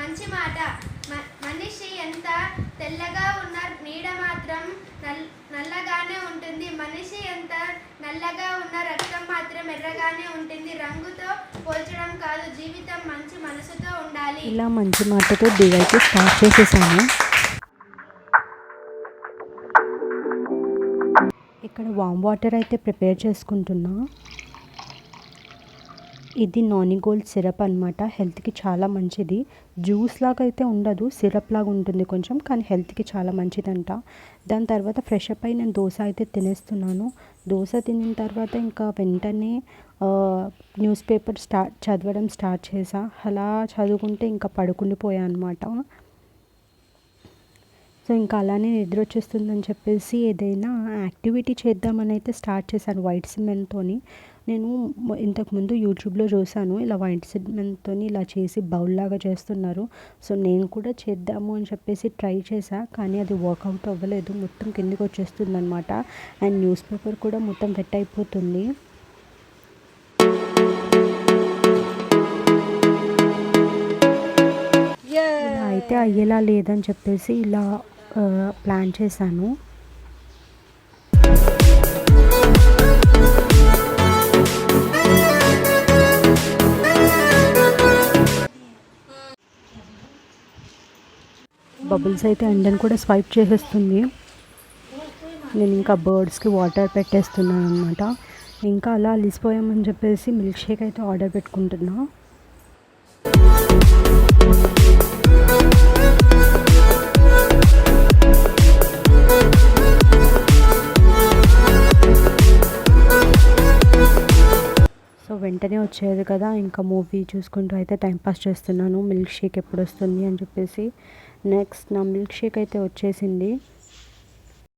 మంచి మాట. మనిషి ఎంత తెల్లగా ఉన్న నీడ మాత్రం నల్లగానే ఉంటుంది. మనిషి ఎంత నల్లగా ఉన్న రక్తం మాత్రం ఎర్రగానే ఉంటుంది. రంగుతో పోల్చడం కాదు, జీవితం మంచి మనసుతో ఉండాలి. ఇలా మంచి మాటతో దివైకి స్టార్ట్ చేసేసాను. ఇక్కడ వామ్ వాటర్ అయితే ప్రిపేర్ చేసుకుంటున్నా. ఇది నానిగోల్డ్ సిరప్ అనమాట. హెల్త్కి చాలా మంచిది. జ్యూస్ లాగా అయితే ఉండదు, సిరప్ లాగా ఉంటుంది కొంచెం, కానీ హెల్త్కి చాలా మంచిదంట. దాని తర్వాత ఫ్రెష్ అప్ అయి నేను దోశ అయితే తినేస్తున్నాను. దోశ తినిన తర్వాత ఇంకా వెంటనే న్యూస్ పేపర్ చదవడం స్టార్ట్ చేసా. అలా చదువుకుంటే ఇంకా పడుకుండిపోయా అనమాట. సో ఇంకా అలానే నిద్ర వచ్చేస్తుందని చెప్పేసి ఏదైనా యాక్టివిటీ చేద్దామని అయితే స్టార్ట్ చేశాను వైట్ సిమెంట్తో. నేను ఇంతకుముందు యూట్యూబ్లో చూసాను, ఇలా వైట్ సిమెంట్తో ఇలా చేసి బౌల్ లాగా చేస్తున్నారు. సో నేను కూడా చేద్దాము అని చెప్పేసి ట్రై చేశా, కానీ అది వర్కౌట్ అవ్వలేదు. మొత్తం కిందికి వచ్చేస్తుంది అనమాట. అండ్ న్యూస్ పేపర్ కూడా మొత్తం వెట్ అయిపోతుంది. ఇలా అయితే అయ్యేలా లేదని చెప్పేసి ఇలా ప్లాన్ చేశాను. బబుల్స్ అయితే ఎండను కూడా స్వైప్ చేసేస్తుంది. నేను ఇంకా బర్డ్స్కి వాటర్ పెట్టేస్తున్నాను అనమాట. ఇంకా అలా అలిసిపోయామని చెప్పేసి మిల్క్ షేక్ అయితే ఆర్డర్ పెట్టుకుంటున్నా. సో వెంటనే వచ్చేది కదా, ఇంకా మూవీ చూసుకుంటూ అయితే టైంపాస్ చేస్తున్నాను. మిల్క్ షేక్ ఎప్పుడు వస్తుంది అని చెప్పేసి. నెక్స్ట్ నా మిల్క్ షేక్ అయితే వచ్చేసింది.